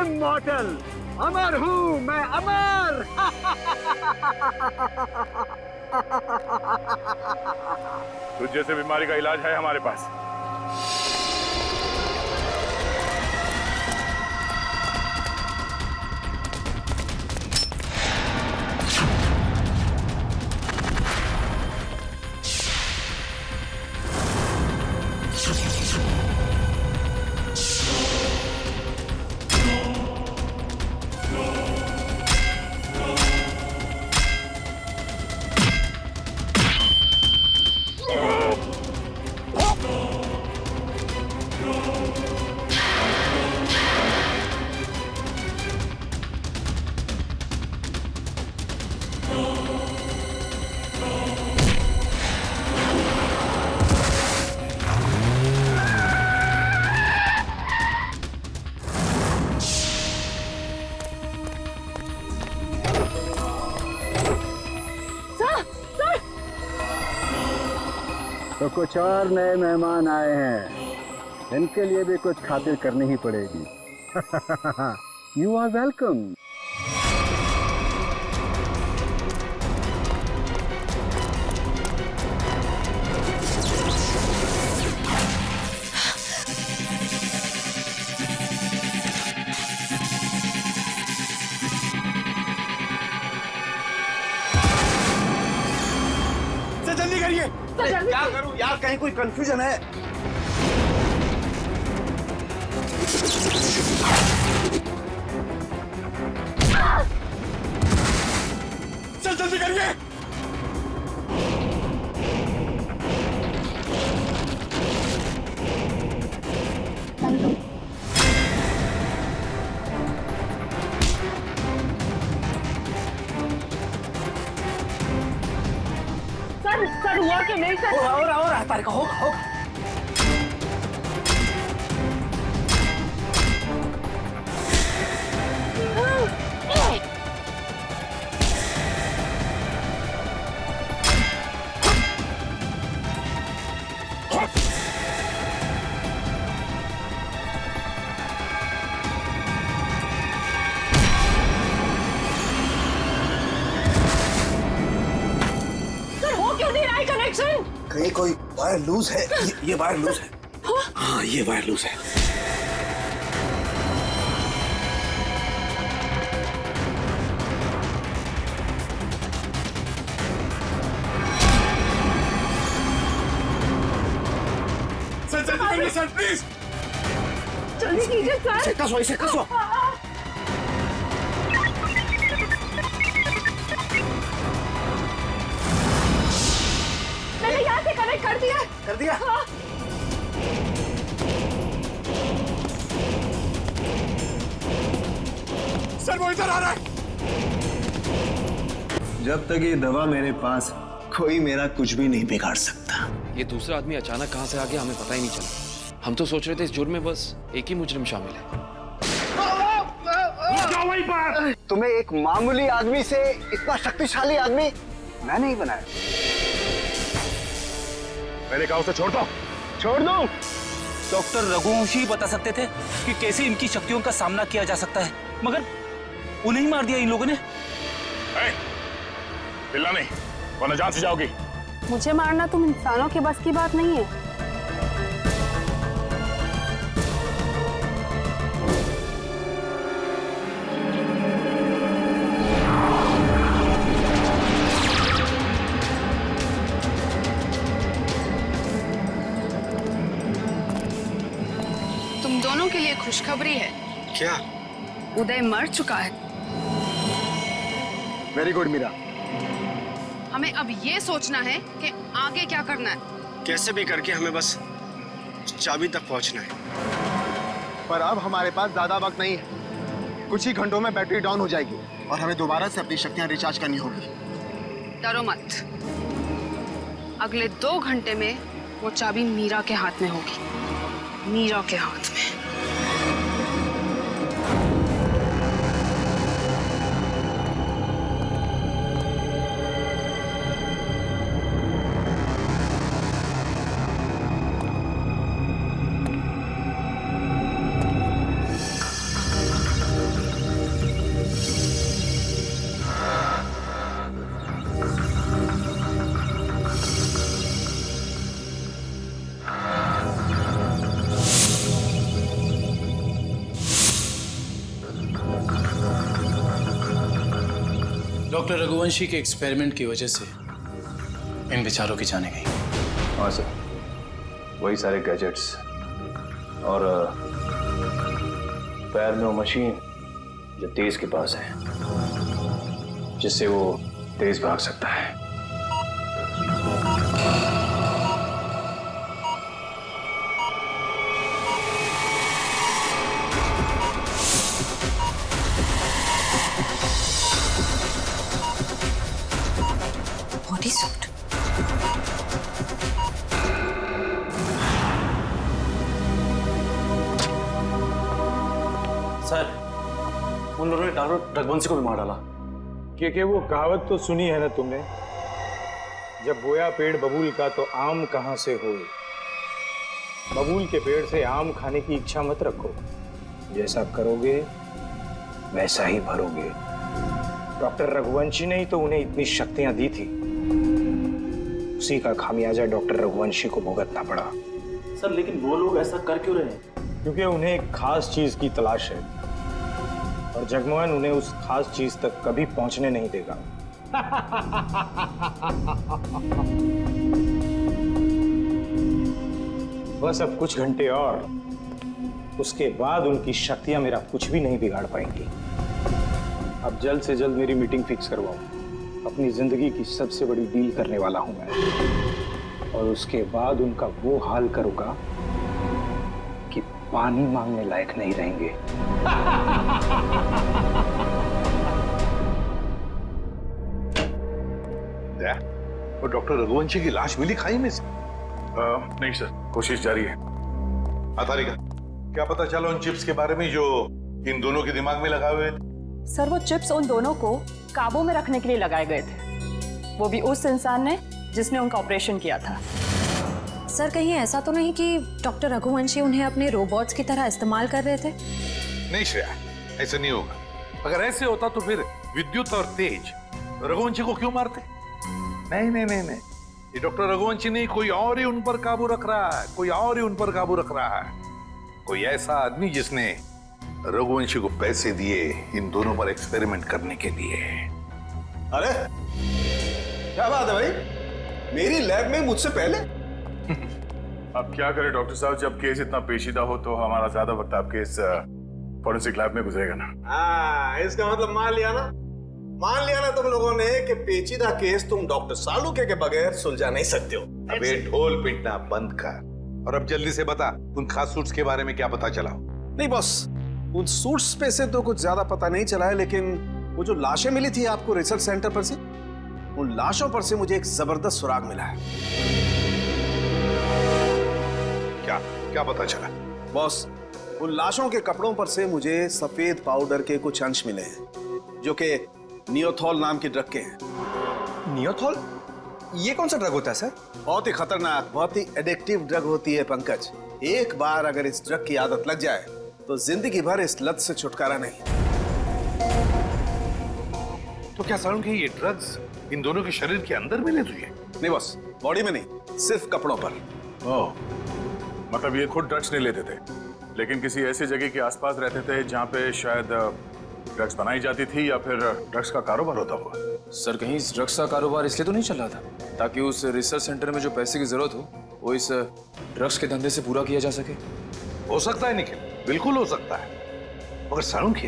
Immortal, अमर हूँ मैं, अमर। तुझ जैसे बीमारी का इलाज है हमारे पास। तो कुछ और नए मेहमान आए हैं, इनके लिए भी कुछ खातिर करनी ही पड़ेगी। You are welcome. जल्दी करिए। क्या करूं यार, कहीं कोई कंफ्यूजन है? चल जल्दी करिए। सर हुआ कि नहीं सर? हो रहा तारिक, होगा। कहीं कोई वायर लूज है। ये वायर लूज है। हाँ, ये वायर लूज है। सर जल्दी करिए सर, प्लीज जल्दी कीजिए सर। इसे कसो। मैंने यहाँ से कनेक्ट कर दिया। हाँ। सर वो इधर आ रहा है। जब तक ये दवा मेरे पास, कोई मेरा कुछ भी नहीं बिगाड़ सकता। ये दूसरा आदमी अचानक कहाँ से आ गया, हमें पता ही नहीं चला। हम तो सोच रहे थे इस जुर्म में बस एक ही मुजरिम शामिल है। तुम्हें एक मामूली आदमी से इतना शक्तिशाली आदमी मैं नहीं बनाया। मैंने कहा उसे छोड़ दो। छोड़ दो। डॉक्टर रघुवंशी बता सकते थे कि कैसे इनकी शक्तियों का सामना किया जा सकता है, मगर उन्हें ही मार दिया इन लोगों ने। चिल्ला नहीं, वरना जान से जाओगी। मुझे मारना तुम इंसानों के बस की बात नहीं है। तुम दोनों के लिए खुशखबरी है। क्या? उदय मर चुका है। Very good Meera. हमें अब ये सोचना है कि आगे क्या करना है। कैसे भी करके हमें बस चाबी तक पहुंचना है। पर अब हमारे पास ज्यादा वक्त नहीं है। कुछ ही घंटों में बैटरी डाउन हो जाएगी और हमें दोबारा से अपनी शक्तियां रिचार्ज करनी होगी। डरो मत, अगले 2 घंटे में वो चाबी मीरा के हाथ में होगी। मीरा के हाथ में। डॉक्टर रघुवंशी के एक्सपेरिमेंट की वजह से इन बेचारों की जाने गई। हाँ सर, वही सारे गैजेट्स और पैर में वो मशीन जो तेज के पास है, जिससे वो तेज भाग सकता है। Body suit. सर, उन लोगों ने डॉक्टर रघुवंशी को भी मार डाला। कि वो कहावत तो सुनी है ना तुमने, जब बोया पेड़ बबूल का तो आम कहां से होए। बबूल के पेड़ से आम खाने की इच्छा मत रखो, जैसा करोगे वैसा ही भरोगे। डॉक्टर रघुवंशी ने ही तो उन्हें इतनी शक्तियां दी थी, उसी का खामियाजा डॉक्टर रघुवंशी को भुगतना पड़ा। सर, लेकिन वो लोग ऐसा कर क्यों रहे हैं? क्योंकि उन्हें एक खास चीज की तलाश है और जगमोहन उन्हें उस खास चीज तक कभी पहुंचने नहीं देगा। बस अब कुछ घंटे और, उसके बाद उनकी शक्तियां मेरा कुछ भी नहीं बिगाड़ पाएंगी। अब जल्द से जल्द मेरी मीटिंग फिक्स करवाओ। अपनी जिंदगी की सबसे बड़ी डील करने वाला हूं मैं, और उसके बाद उनका वो हाल करूंगा कि पानी मांगने लायक नहीं रहेंगे। वो डॉक्टर रघुवंशी की लाश मिली खाई में से? नहीं सर, कोशिश जारी है। तारिका, क्या पता चला उन चिप्स के बारे में जो इन दोनों के दिमाग में लगाए हुए थे? सर, वो चिप्स उन दोनों को काबू में रखने के लिए लगाए गए थे, वो भी उस इंसान ने जिसने उनका ऑपरेशन किया था। सर, कहीं ऐसा तो नहीं कि डॉक्टर रघुवंशी उन्हें अपने रोबोट्स की तरह इस्तेमाल कर रहे थे? नहीं श्रेया, ऐसा नहीं होगा। अगर ऐसे होता तो फिर विद्युत और तेज रघुवंशी को क्यों मारते? नहीं नहीं नहीं नहीं, ये डॉक्टर रघुवंशी नहीं, कोई और ही उन पर काबू रख रहा है, कोई और ही उन पर काबू रख रहा है। कोई ऐसा आदमी जिसने रघुवंशी को पैसे दिए इन दोनों पर एक्सपेरिमेंट करने के लिए। अरे क्या बात है भाई, मेरी लैब में मुझसे पहले। अब क्या करें डॉक्टर साहब, जब केस इतना पेचीदा हो तो हमारा ज्यादा वक्त आपके इस फॉरेंसिक लैब में गुजरेगा ना। हाँ, इसका मतलब मान लिया ना तुम लोगों ने कि पेचीदा केस तुम डॉक्टर सालुके के बगैर सुलझा नहीं सकते हो। अबे ढोल पिटना बंद कर, और अब जल्दी से बता, उन खास सूट्स के बारे में क्या पता चला? नहीं बॉस, उन सूट्स पे से तो कुछ ज्यादा पता नहीं चला है, लेकिन वो जो लाशें मिली थी आपको रिसर्च सेंटर पर से, उन लाशों पर से मुझे एक जबरदस्त सुराग मिला है। क्या क्या पता चला? बॉस, उन लाशों के कपड़ों पर से मुझे सफेद पाउडर के कुछ अंश मिले हैं, जो कि नियोथॉल नाम की ड्रग के हैं। नियोथॉल? ये कौन सा ड्रग होता है सर? बहुत ही खतरनाक, बहुत ही एडिक्टिव ड्रग होती है पंकज। एक बार अगर इस ड्रग की आदत लग जाए तो जिंदगी भर इस लत से छुटकारा नहीं। तो क्या सालू के ये ड्रग्स इन दोनों के शरीर के अंदर मिले तुझे? नहीं बॉस, बॉडी में नहीं, सिर्फ कपड़ों पर। ओह, मतलब ये खुद ड्रग्स नहीं लेते थे, लेकिन किसी ऐसी जगह के आसपास रहते थे जहाँ पे शायद ड्रग्स बनाई जाती थी या फिर ड्रग्स का कारोबार होता हुआ। सर, कहीं इस ड्रग्स का कारोबार इसलिए तो नहीं चल रहा था ताकि उस रिसर्च सेंटर में जो पैसे की जरूरत हो वो इस ड्रग्स के धंधे से पूरा किया जा सके? हो सकता है निखिल, बिल्कुल हो सकता है, मगर सालू के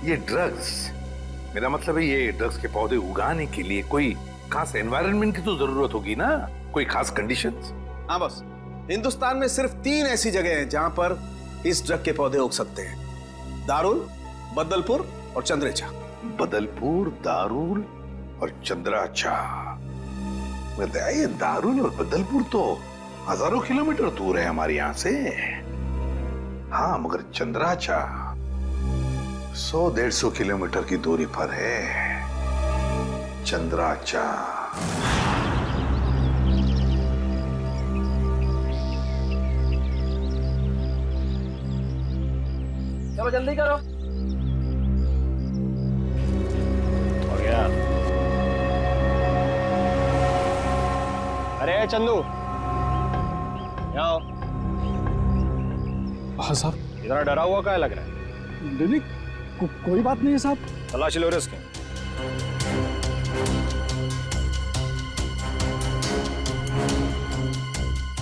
ये ड्रग्स, मेरा मतलब है ये ड्रग्स के पौधे उगाने के लिए कोई खास एनवायरनमेंट की तो जरूरत होगी ना, कोई खास कंडीशंस? हाँ बस, हिंदुस्तान में सिर्फ 3 ऐसी जगह हैं जहां पर इस ड्रग के पौधे उग सकते हैं: दारुल, बदलपुर और चंद्रेचा। बदलपुर, दारुल और चंद्राचा। ये दारुल और बदलपुर तो हजारों किलोमीटर दूर है हमारे यहाँ से। हाँ, मगर चंद्राचा 100-150 किलोमीटर की दूरी पर है। चंद्राचा। चलो जल्दी करो। हो गया। अरे चंदू, आओ। हाँ साहब। इतना डरा हुआ क्या लग रहा है? कोई बात नहीं है साहब। तलाशी लो रे इसकी।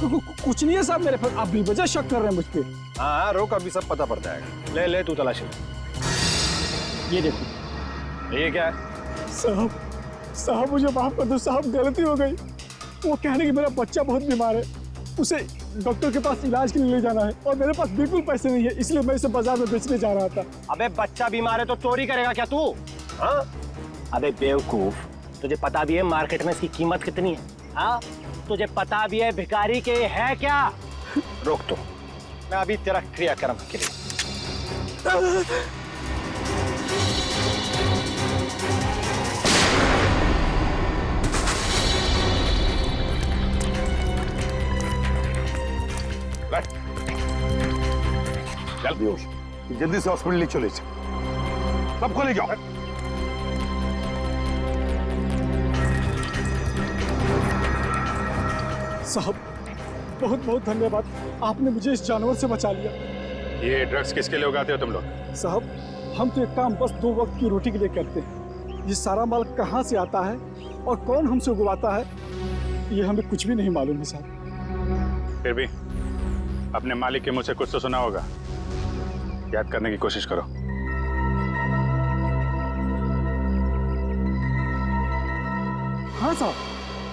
कुछ नहीं है साहब मेरे पर, आप बेवजह शक कर रहे हैं मुझ पे। हाँ रोक, अभी सब पता पड़ जाएगा। ले ले तू तलाशी। ये देखो। ये क्या है? साहब मुझे माफ कर दो साहब, गलती हो गई। वो कहने कि मेरा बच्चा बहुत बीमार है, उसे डॉक्टर के पास इलाज के लिए ले जाना है और मेरे पास बिल्कुल पैसे नहीं है, इसलिए मैं इसे बाजार में बेचने जा रहा था। अबे बच्चा बीमार है तो चोरी करेगा क्या तू? हाँ? अबे बेवकूफ, तुझे पता भी है मार्केट में इसकी कीमत कितनी है? हाँ? तुझे पता भी है भिखारी के है क्या? रोक तो, मैं अभी तेरा क्रियाक्रम के लिए। चल बेहोश, जल्दी से हॉस्पिटल ले चले, सबको ले जाओ। साहब बहुत बहुत धन्यवाद, आपने मुझे इस जानवर से बचा लिया। ये ड्रग्स किसके लिए उगाते हो तुम लोग? साहब हम तो एक काम बस 2 वक्त की रोटी के लिए करते हैं। ये सारा माल कहाँ से आता है और कौन हमसे उगवाता है, ये हमें कुछ भी नहीं मालूम है साहब। फिर भी अपने मालिक के मुंह से कुछ तो सुना होगा, याद करने की कोशिश करो। हाँ साहब,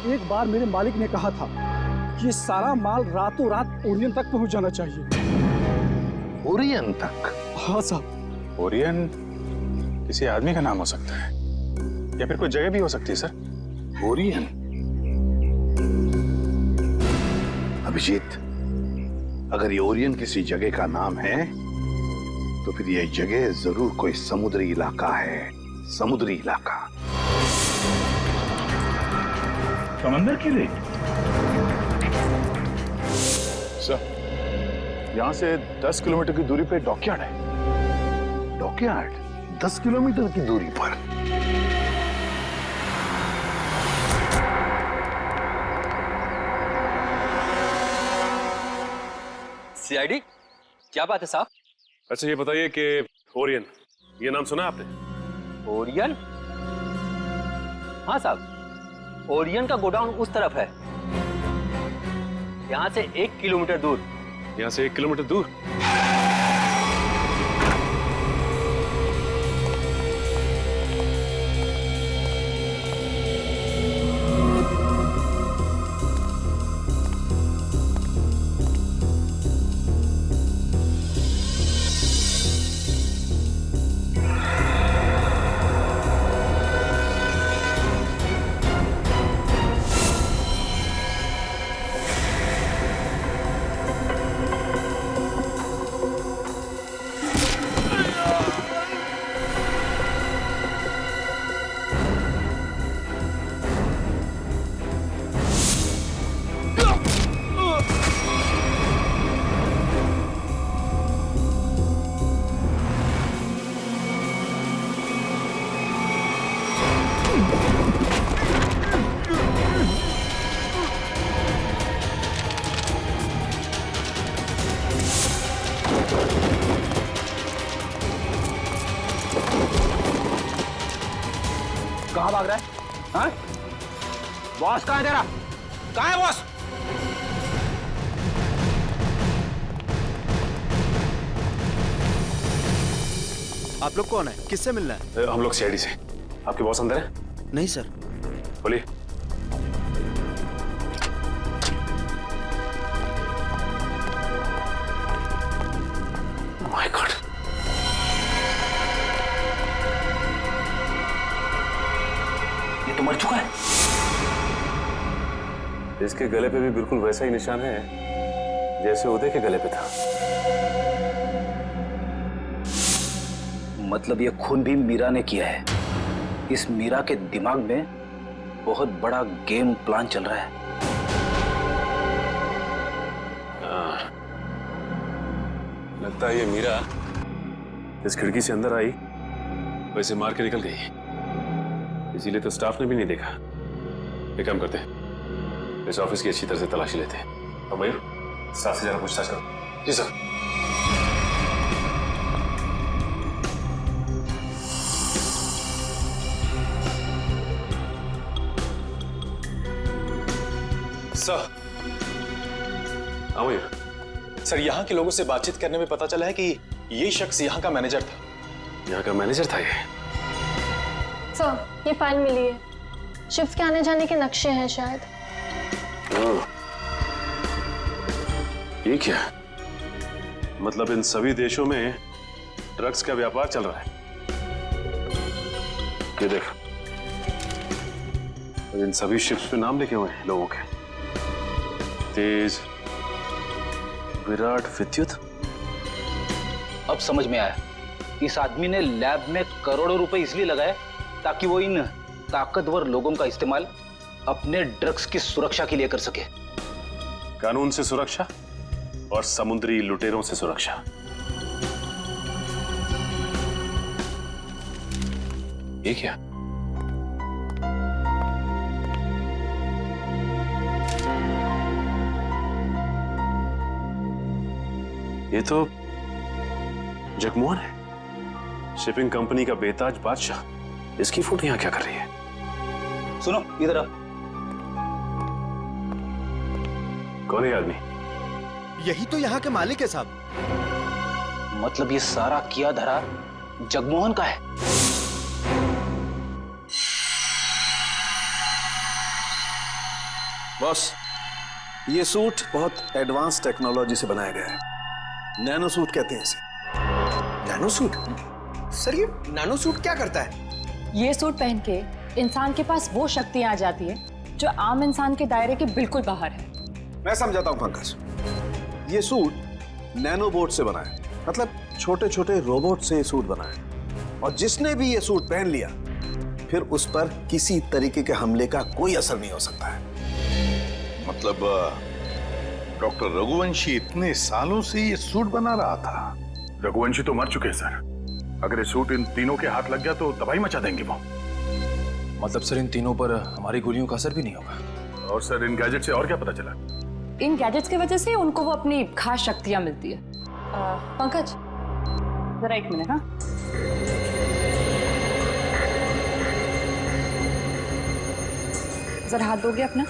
एक बार मेरे मालिक ने कहा था कि ये सारा माल रातों रात ओरियन तक पहुंच जाना चाहिए। ओरियन तक? हाँ साहब। ओरियन किसी आदमी का नाम हो सकता है या फिर कोई जगह भी हो सकती है सर। ओरियन? अभिजीत, अगर ये ओरियन किसी जगह का नाम है तो फिर ये जगह जरूर कोई समुद्री इलाका है। समुद्री इलाका। समंदर के लिए? सर, यहां से 10 किलोमीटर की दूरी पे डॉकयार्ड है। डॉकयार्ड? 10 किलोमीटर की दूरी पर? सीआईडी, क्या बात है साहब? अच्छा ये बताइए कि ओरियन, ये नाम सुना आपने? ओरियन? हाँ साहब, ओरियन का गोडाउन उस तरफ है, यहाँ से 1 किलोमीटर दूर। यहाँ से 1 किलोमीटर दूर? कहाँ भाग रहा है? हाँ? बॉस कहाँ है तेरा? कहाँ है बॉस? आप लोग कौन है? किससे मिलना है? हम लोग सीआईडी से। आपके बॉस अंदर है? नहीं सर। बोलिए। माय गॉड, ये तो मर चुका है। इसके गले पे भी बिल्कुल वैसा ही निशान है जैसे उदय के गले पे था। मतलब ये खून भी मीरा ने किया है। इस मीरा के दिमाग में बहुत बड़ा गेम प्लान चल रहा है। लगता है ये मीरा इस खिड़की से अंदर आई, वैसे मार के निकल गई, इसीलिए तो स्टाफ ने भी नहीं देखा। एक काम करते हैं, इस ऑफिस की अच्छी तरह से तलाशी लेते हैं। और मयूर, स्टाफ से जरा पूछताछ करो। जी सर। सर, सर, यहाँ के लोगों से बातचीत करने में पता चला है कि ये शख्स यहाँ का मैनेजर था। यहाँ का मैनेजर था ये? सर, ये फाइल मिली है। शिप्स के आने जाने के नक्शे हैं शायद। ये क्या? मतलब इन सभी देशों में ड्रग्स का व्यापार चल रहा है। ये देख, इन सभी शिप्स पे नाम लिखे हुए हैं लोगों के। तेज, विराट, विद्युत। अब समझ में आया, इस आदमी ने लैब में करोड़ों रुपए इसलिए लगाए ताकि वो इन ताकतवर लोगों का इस्तेमाल अपने ड्रग्स की सुरक्षा के लिए कर सके। कानून से सुरक्षा और समुद्री लुटेरों से सुरक्षा। ये क्या? ये तो जगमोहन है, शिपिंग कंपनी का बेताज बादशाह। इसकी फोटो यहां क्या कर रही है? सुनो, इधर आ। कौन है आदमी? यही तो यहाँ के मालिक है साहब। मतलब ये सारा किया धरा जगमोहन का है। बॉस, ये सूट बहुत एडवांस टेक्नोलॉजी से बनाया गया है। नैनो सूट कहते हैं इसे। Nano suit? सर, ये नैनो सूट क्या करता है? ये सूट पहन के इंसान के पास वो शक्तियां आ जाती है जो आम इंसान के दायरे के बिल्कुल बाहर है। मैं समझाता हूं पंकज। ये सूट नैनो बोट से बना है, मतलब छोटे छोटे रोबोट से ये सूट बना है। और जिसने भी ये सूट पहन लिया, फिर उस पर किसी तरीके के हमले का कोई असर नहीं हो सकता है। मतलब डॉक्टर रघुवंशी इतने सालों से ये सूट बना रहा था? रघुवंशी तो मर चुके हैं सर। अगर ये सूट इन तीनों के हाथ लग गया तो तबाही मचा देंगे वो। मतलब सर, इन तीनों पर हमारी गोलियों का असर भी नहीं होगा? और सर, इन गैजेट से और क्या पता चला? इन गैजेट्स की वजह से उनको वो अपनी खास शक्तियां मिलती है। पंकज, जरा एक मिनट। हाँ, जरा हाथ दोगे अपना?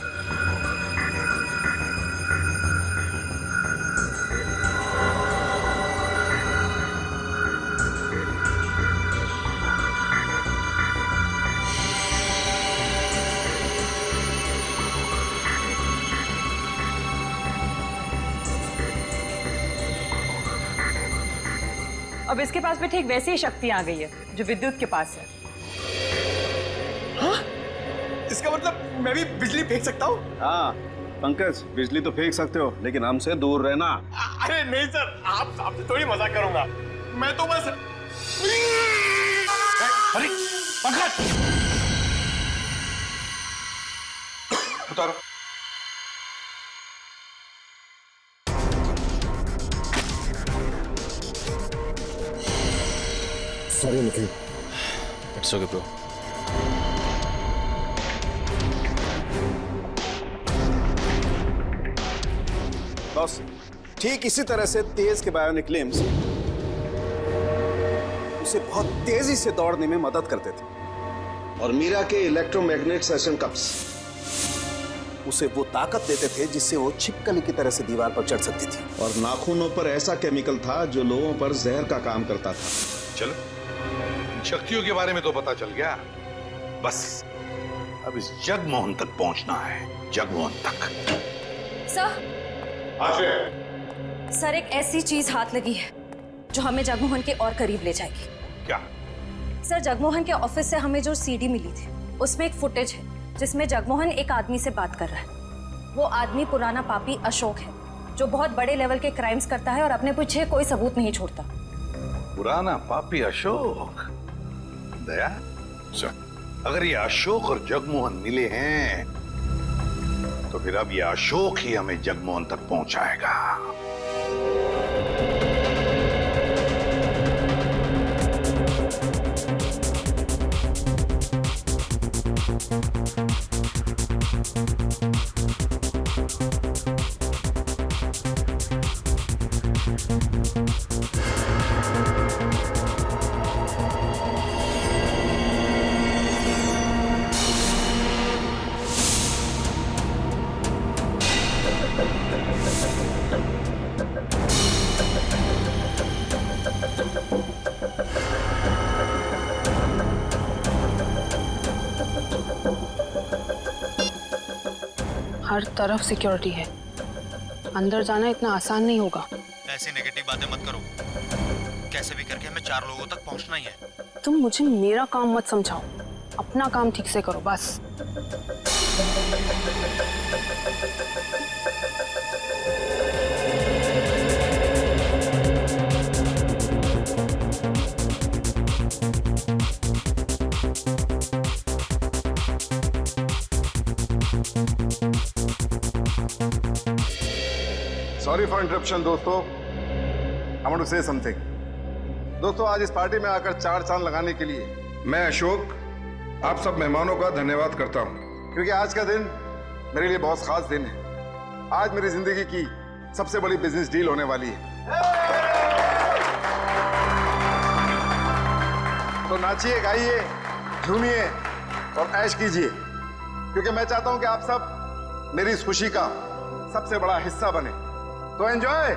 अब इसके पास भी ठीक वैसी ही शक्ति आ गई है जो विद्युत के पास है। हाँ? इसका मतलब मैं भी बिजली फेंक सकता हूँ? हाँ पंकज, बिजली तो फेंक सकते हो, लेकिन हमसे दूर रहना। अरे नहीं सर, आपसे थोड़ी मजाक करूंगा। मैं तो बस। अरे पंकज, उतारो। Sorry Nikhil. It's okay bro. Boss, ठीक इसी तरह से तेज के बायोनिक लिम्स उसे बहुत तेजी से दौड़ने में मदद करते थे, और मीरा के इलेक्ट्रोमैग्नेट सेशन कप्स उसे वो ताकत देते थे जिससे वो छिपकली की तरह से दीवार पर चढ़ सकती थी। और नाखूनों पर ऐसा केमिकल था जो लोगों पर जहर का काम करता था। चलो, शक्तियों के बारे में तो पता चल गया। बस अब इस जगमोहन तक पहुंचना है। जगमोहन तक। सर, एक ऐसी चीज हाथ लगी है जो हमें जगमोहन के और करीब ले जाएगी। क्या? सर, जगमोहन के ऑफिस से हमें जो सीडी मिली थी उसमें एक फुटेज है जिसमें जगमोहन एक आदमी से बात कर रहा है। वो आदमी पुराना पापी अशोक है जो बहुत बड़े लेवल के क्राइम्स करता है और अपने पीछे कोई सबूत नहीं छोड़ता। पुराना पापी अशोक? दया, अगर ये अशोक और जगमोहन मिले हैं तो फिर अब ये अशोक ही हमें जगमोहन तक पहुंचाएगा। हर तरफ सिक्योरिटी है, अंदर जाना इतना आसान नहीं होगा। ऐसी नेगेटिव बातें मत करो, कैसे भी करके हमें 4 लोगों तक पहुंचना ही है। तुम मुझे मेरा काम मत समझाओ, अपना काम ठीक से करो बस। सॉरी फॉर इंटरप्शन दोस्तों, I want to say something. दोस्तों, आज इस पार्टी में आकर 4 चांद लगाने के लिए मैं अशोक आप सब मेहमानों का धन्यवाद करता हूं, क्योंकि आज का दिन मेरे लिए बहुत खास दिन है। आज मेरी जिंदगी की सबसे बड़ी बिजनेस डील होने वाली है। तो नाचिए, गाइए, झूमिए और ऐश कीजिए, क्योंकि मैं चाहता हूं कि आप सब मेरी इस खुशी का सबसे बड़ा हिस्सा बने। तो एंजॉय।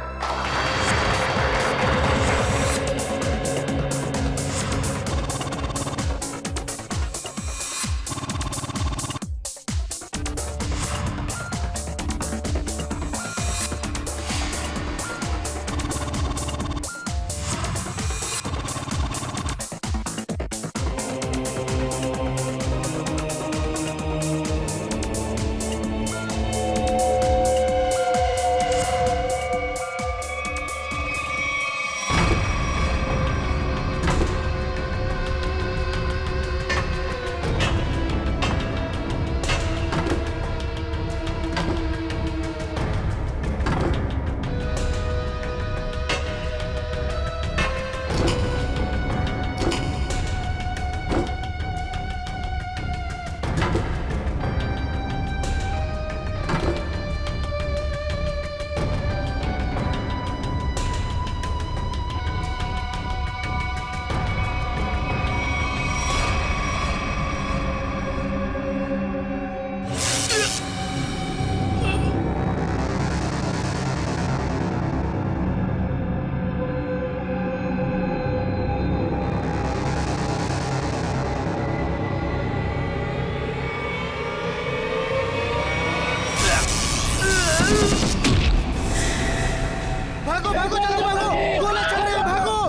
भागो भागो, जल्दी भागो, गोले चल रहे हैं, भागो।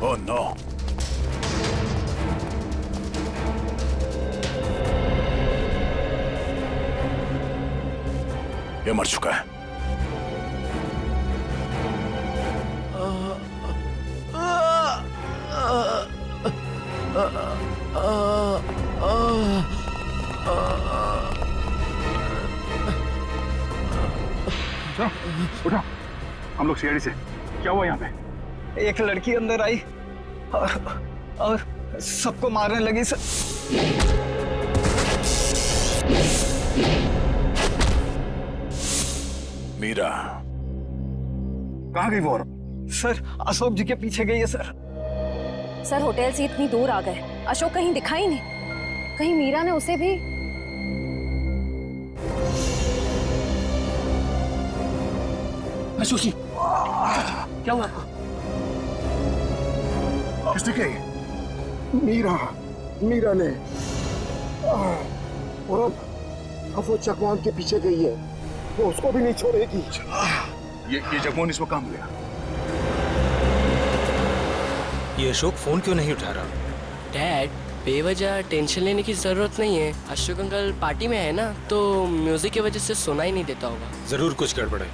Oh no! ये मर चुका है। चलो उठो, हम लोग सीआईडी से। क्या हुआ यहाँ पे? एक लड़की अंदर आई और सबको मारने लगी सर। मीरा कहाँ गई वो? सर अशोक जी के पीछे गई है सर। सर होटल से इतनी दूर आ गए, अशोक कहीं दिखाई नहीं। कहीं मीरा ने उसे भी। अशोक जी क्या हुआ आपको? बताओ। किसने किया ये? मीरा ने। और अब वो चकवान के पीछे गई है, वो उसको भी नहीं छोड़ेगी। ये जगमोहन इसमें काम लिया। ये अशोक फोन क्यों नहीं उठा रहा? डैड, बेवजह टेंशन लेने की जरूरत नहीं है। अशोक अंकल पार्टी में है ना, तो म्यूजिक की वजह से सुना ही नहीं देता होगा। जरूर कुछ गड़बड़ है।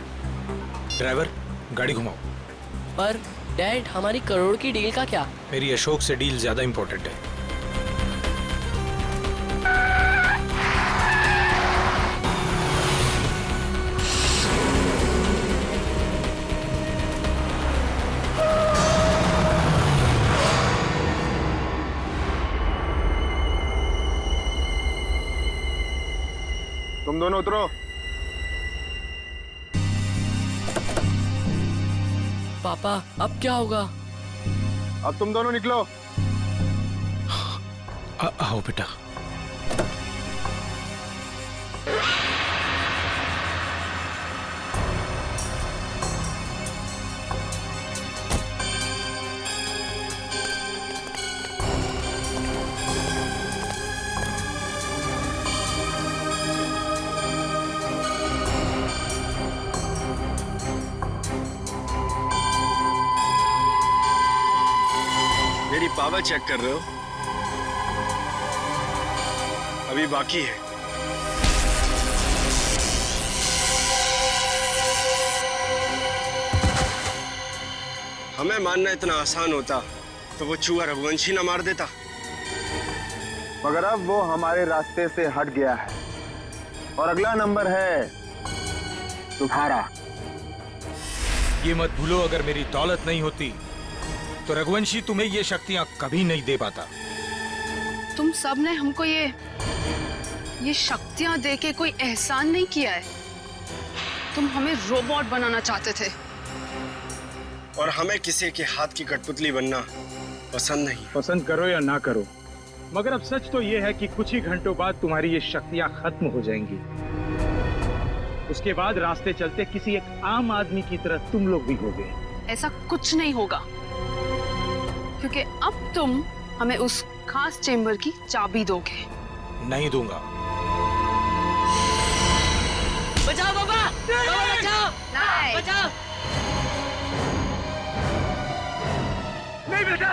ड्राइवर, गाड़ी घुमाओ। पर डैड, हमारी करोड़ की डील का क्या? मेरी अशोक से डील ज्यादा इंपॉर्टेंट है। तुम दोनों उतरो। पापा, अब क्या होगा? अब तुम दोनों निकलो। आओ बेटा। मेरी पावर चेक कर रहे हो? अभी बाकी है। हमें मानना इतना आसान होता तो वो चूहा रघुवंशी ना मार देता। मगर अब वो हमारे रास्ते से हट गया है और अगला नंबर है तुम्हारा। ये मत भूलो, अगर मेरी दौलत नहीं होती तो रघुवंशी तुम्हें ये शक्तियां कभी नहीं दे पाता। तुम सब ने हमको ये शक्तियां देके कोई एहसान नहीं किया है। तुम हमें रोबोट बनाना चाहते थे और हमें किसी के हाथ की कठपुतली बनना पसंद नहीं। पसंद करो या ना करो, मगर अब सच तो ये है कि कुछ ही घंटों बाद तुम्हारी ये शक्तियां खत्म हो जाएंगी। उसके बाद रास्ते चलते किसी एक आम आदमी की तरह तुम लोग भी होगे। ऐसा कुछ नहीं होगा, क्योंकि अब तुम हमें उस खास चेंबर की चाबी दोगे। नहीं दूंगा। बचाओ पापा! पापा बचाओ! नहीं। बचाओ! नहीं बेटा,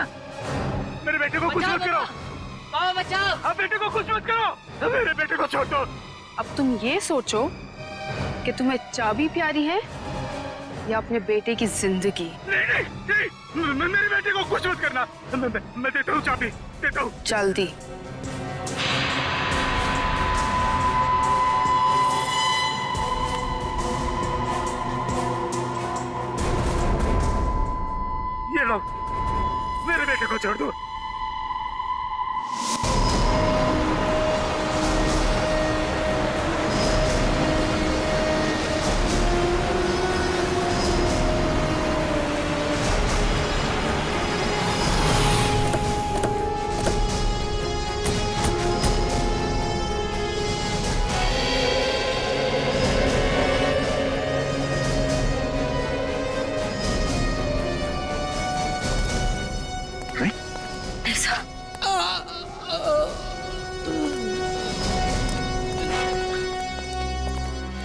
मेरे बेटे को कुछ मत करो। पापा बचाओ! अब बेटे को कुछ मत करो। मेरे बेटे को छोड़ दो। अब तुम ये सोचो कि तुम्हें चाबी प्यारी है या अपने बेटे की जिंदगी। नहीं, मेरे बेटे को कुछ मत करना। मैं देता हूँ चाबी, देता हूँ। जल्दी। ये लो, मेरे बेटे को छोड़ दो।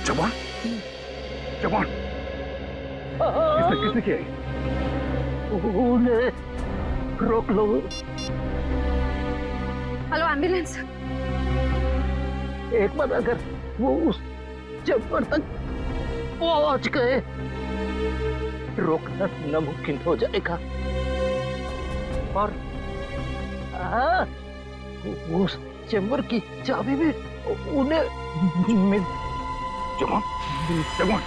जवान, जवान, किसने किया? उन्हें रोक लो। Hello ambulance. एक बार अगर वो उस चेंबर तक पहुंच गए, रोकना नामुमकिन हो जाएगा। और उस चेंबर की चाबी भी उन्हें मिल। जवान, जवान,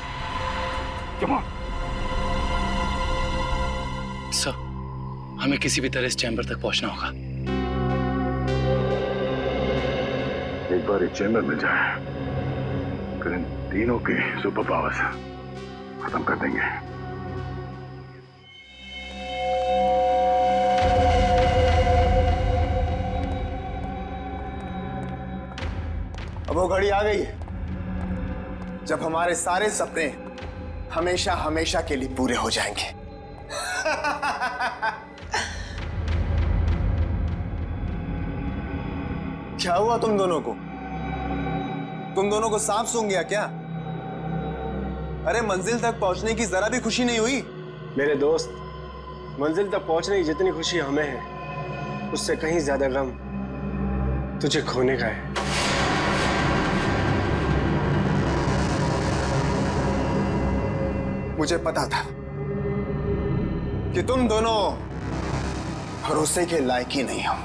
जवान। सर, हमें किसी भी तरह इस चैम्बर तक पहुंचना होगा। एक बार ये चैम्बर मिल जाए, फिर इन तीनों की सुपर पावर्स खत्म कर देंगे। अब वो घड़ी आ गई है जब हमारे सारे सपने हमेशा हमेशा के लिए पूरे हो जाएंगे। क्या हुआ तुम दोनों को? तुम दोनों को सांप सूंघ गया क्या? अरे मंजिल तक पहुंचने की जरा भी खुशी नहीं हुई? मेरे दोस्त, मंजिल तक पहुंचने की जितनी खुशी हमें है, उससे कहीं ज्यादा गम तुझे खोने का है। मुझे पता था कि तुम दोनों भरोसे के लायक ही नहीं हो।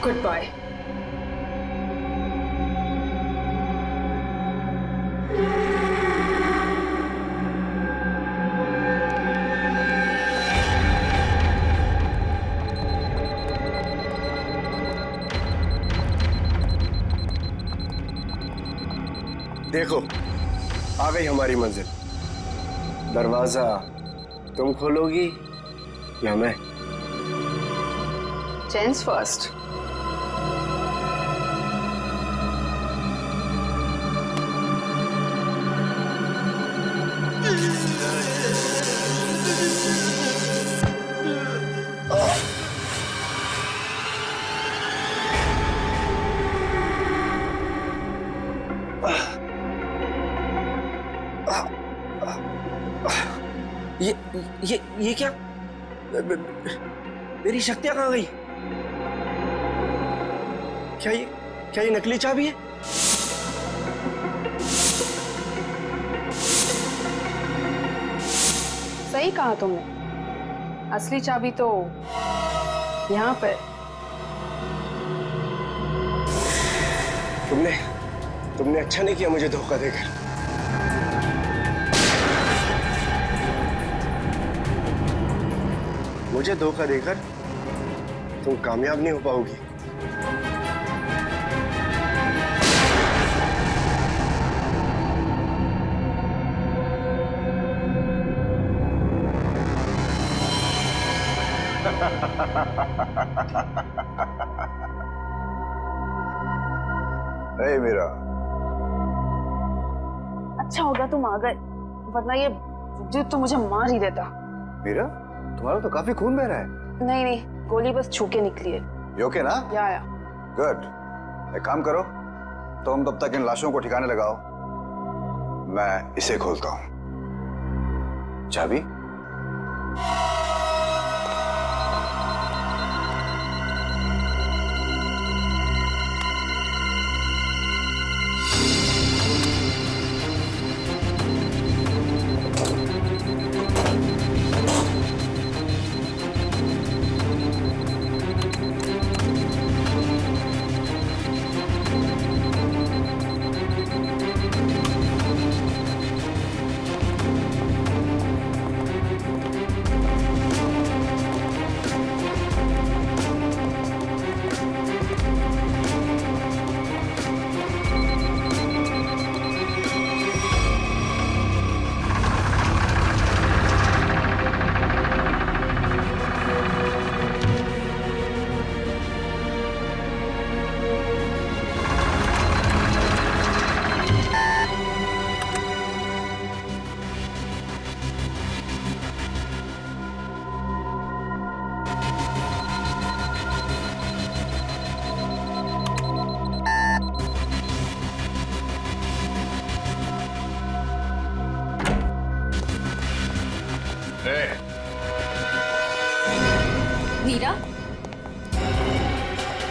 Goodbye. देखो, आ गई हमारी मंजिल। दरवाजा तुम खोलोगी या मैं? Gents first. ये क्या? मेरी शक्तियां कहाँ गई? क्या ये नकली चाबी है? सही कहा तुमने, असली चाबी तो यहाँ पर। तुमने अच्छा नहीं किया मुझे धोखा देकर। मुझे धोखा देकर तुम कामयाब नहीं हो पाओगी। ए मीरा, अच्छा होगा तुम आ गए, वरना ये विद्युत तो मुझे मार ही देता। मीरा, तुम्हारा तो काफी खून बह रहा है। नहीं, गोली बस छू के निकली है। ये ओके ना? या। गुड। एक काम करो, तुम तब तक इन लाशों को ठिकाने लगाओ, मैं इसे खोलता हूं। चाबी? मीरा,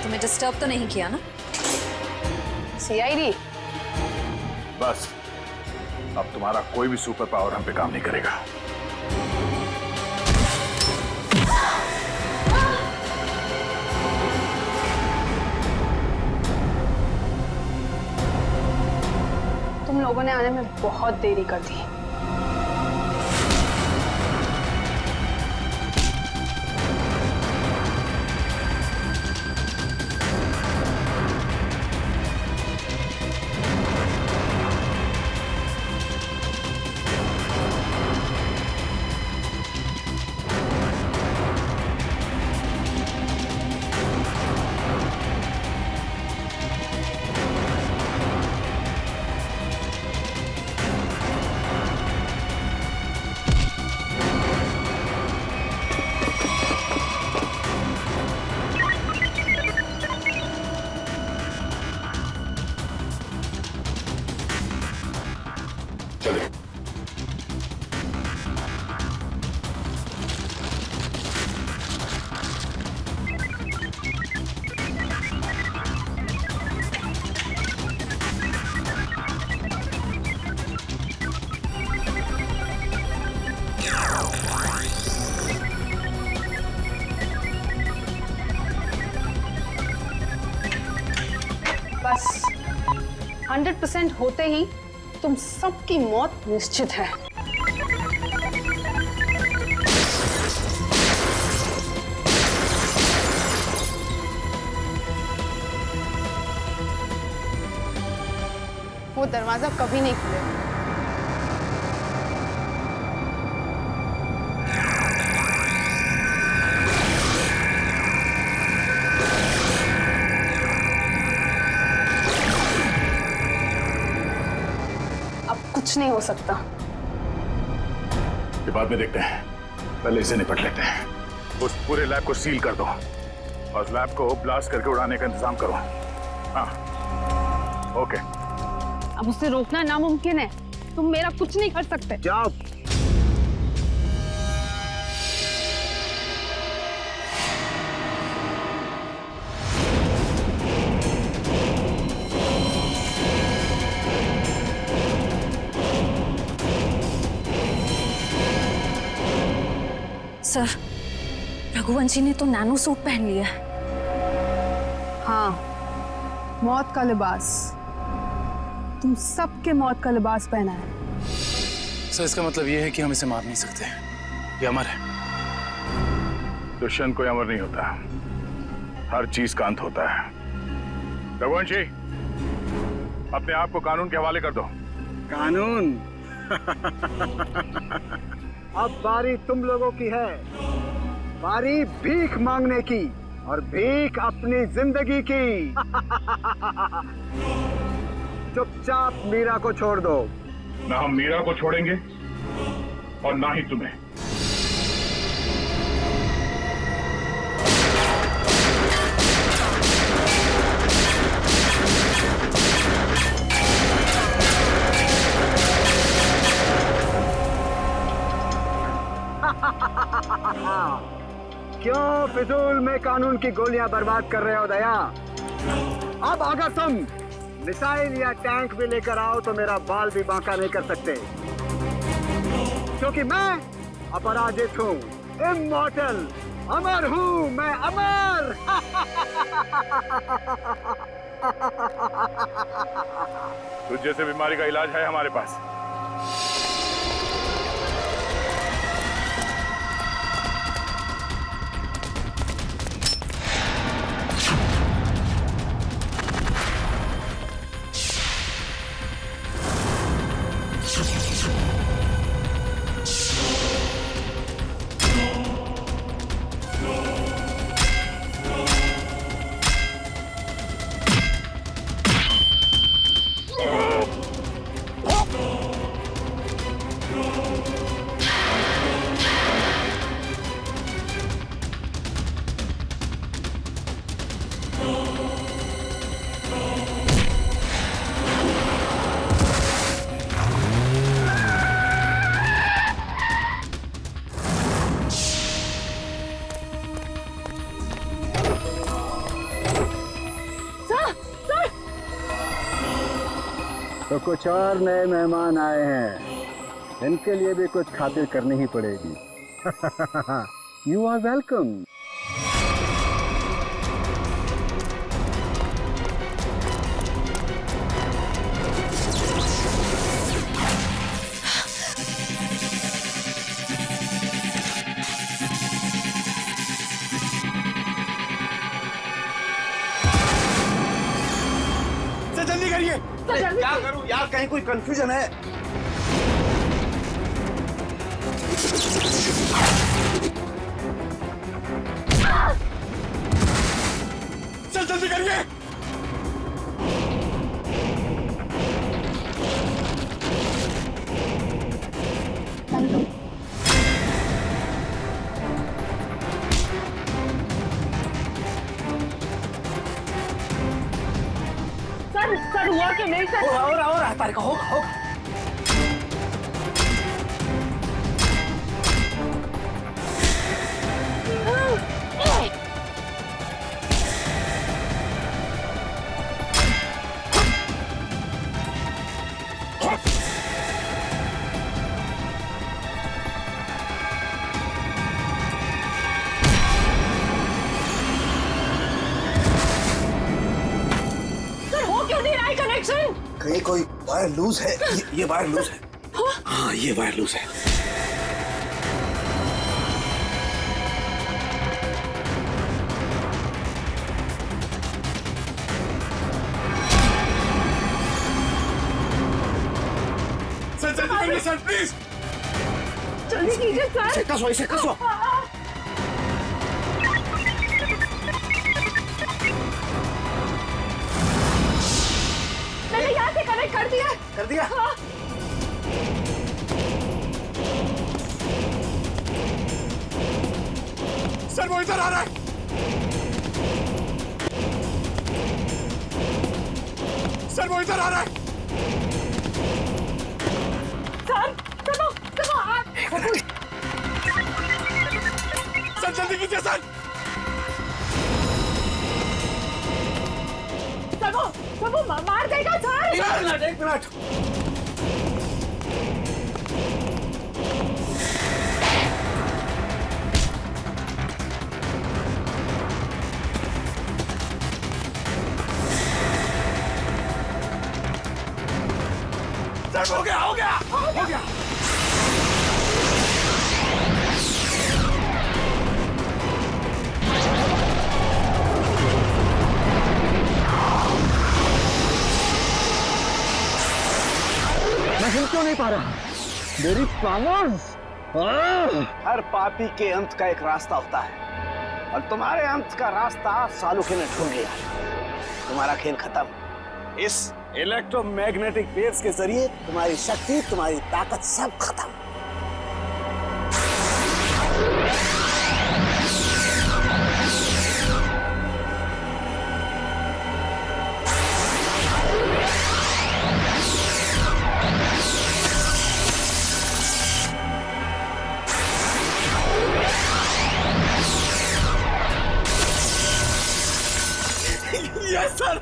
तुम्हें डिस्टर्ब तो नहीं किया ना? सीआईडी? बस अब तुम्हारा कोई भी सुपर पावर हम पे काम नहीं करेगा। लोगों ने आने में बहुत देरी कर दी। बस 100% होते ही तुम सबकी मौत निश्चित है। वो दरवाजा कभी नहीं खुलेगा। कुछ नहीं हो सकता। ये बाद में देखते हैं, पहले इसे निपट लेते हैं। उस पूरे लैब को सील कर दो और लैब को ब्लास्ट करके उड़ाने का इंतजाम करो। हाँ, ओके। अब उसे रोकना नामुमकिन है। तुम मेरा कुछ नहीं कर सकते। जाओ। सर, रघुवंशी ने तो नैनो सूट पहन लिया है। हाँ, मौत का लिबास। तुम सबके मौत का लिबास पहना है। सर, इसका मतलब ये है कि हम इसे मार नहीं सकते। ये अमर है। दुष्यंत कोई अमर नहीं होता, हर चीज का अंत होता है। रघुवंशी, अपने आप को कानून के हवाले कर दो। कानून? अब बारी तुम लोगों की है। बारी भीख मांगने की, और भीख अपनी जिंदगी की। चुपचाप मीरा को छोड़ दो। ना हम मीरा को छोड़ेंगे और ना ही तुम्हें। क्यों फिजूल में कानून की गोलियां बर्बाद कर रहे हो दया? अब अगर तुम मिसाइल या टैंक भी लेकर आओ तो मेरा बाल भी बांका नहीं कर सकते, क्योंकि मैं अपराजित हूँ, इमॉर्टल, अमर हूँ मैं, अमर। तुझ जैसे बीमारी का इलाज है हमारे पास। तो कुछ और नए मेहमान आए हैं, इनके लिए भी कुछ खातिर करनी ही पड़ेगी। You are welcome. जल्दी करिए। क्या करूं यार, कहीं कोई कंफ्यूजन है? चल जल्दी करिए। सर हुआ कि नहीं सर? हो रहा है तारिका, होगा। कहीं कोई वायर लूज है। ये वायर लूज है। हाँ, ये वायर लूज है। सर जल्दी करिए सर, प्लीज जल्दी कीजिए सर। इसे कसो। मैंने यहाँ से कनेक्ट कर दिया। कर दिया? हाँ। सर वो इधर आ रहा है। सर वो इधर आ रहा है। सर सर जल्दी कीजिए सर। वो मार देगा सर। एक मिनट। सर हो गया। मैं हिल क्यों नहीं पा रहा? मेरी पावर्स। हर पापी के अंत का एक रास्ता होता है और तुम्हारे अंत का रास्ता सालुके ने ढूंढ लिया। तुम्हारा खेल खत्म। इस इलेक्ट्रोमैग्नेटिक वेव्स के जरिए तुम्हारी शक्ति, तुम्हारी ताकत सब खत्म। Yes sir.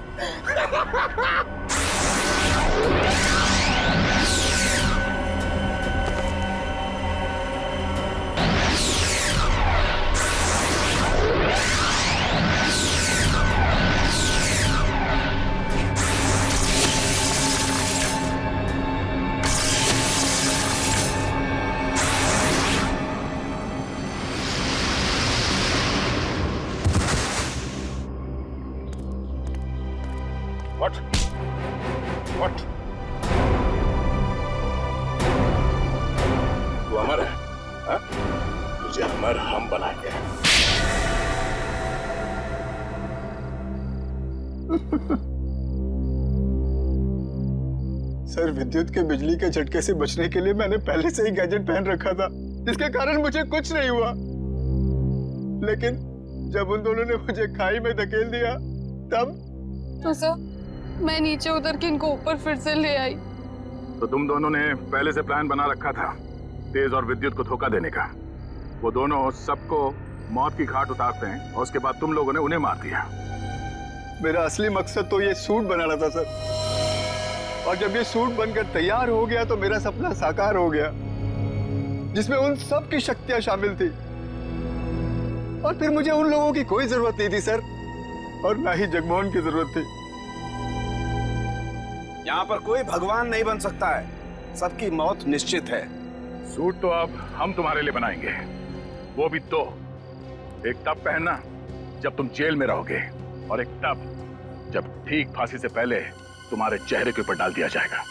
What? तू अमर है, हाँ? तुझे अमर हम बनाएंगे। सर, विद्युत के बिजली के झटके से बचने के लिए मैंने पहले से ही गैजेट पहन रखा था, जिसके कारण मुझे कुछ नहीं हुआ। लेकिन जब उन दोनों ने मुझे खाई में धकेल दिया, तब तो सर मैं नीचे उतर के इनको ऊपर फिर से ले आई। तो तुम दोनों ने पहले से प्लान बना रखा था तेज और विद्युत को धोखा देने का। वो दोनों सबको मौत की घाट उतारते हैं और उसके बाद तुम लोगों ने उन्हें मार दिया। मेरा असली मकसद तो ये सूट बनाना था सर, और जब ये सूट बनकर तैयार हो गया तो मेरा सपना साकार हो गया, जिसमें उन सब की शक्तियां शामिल थी। और फिर मुझे उन लोगों की कोई जरूरत नहीं थी सर, और ना ही जगमोहन की जरूरत थी। यहाँ पर कोई भगवान नहीं बन सकता है, सबकी मौत निश्चित है। सूट तो अब हम तुम्हारे लिए बनाएंगे, वो भी दो। एक तब पहनना जब तुम जेल में रहोगे, और एक तब जब ठीक फांसी से पहले तुम्हारे चेहरे के ऊपर डाल दिया जाएगा।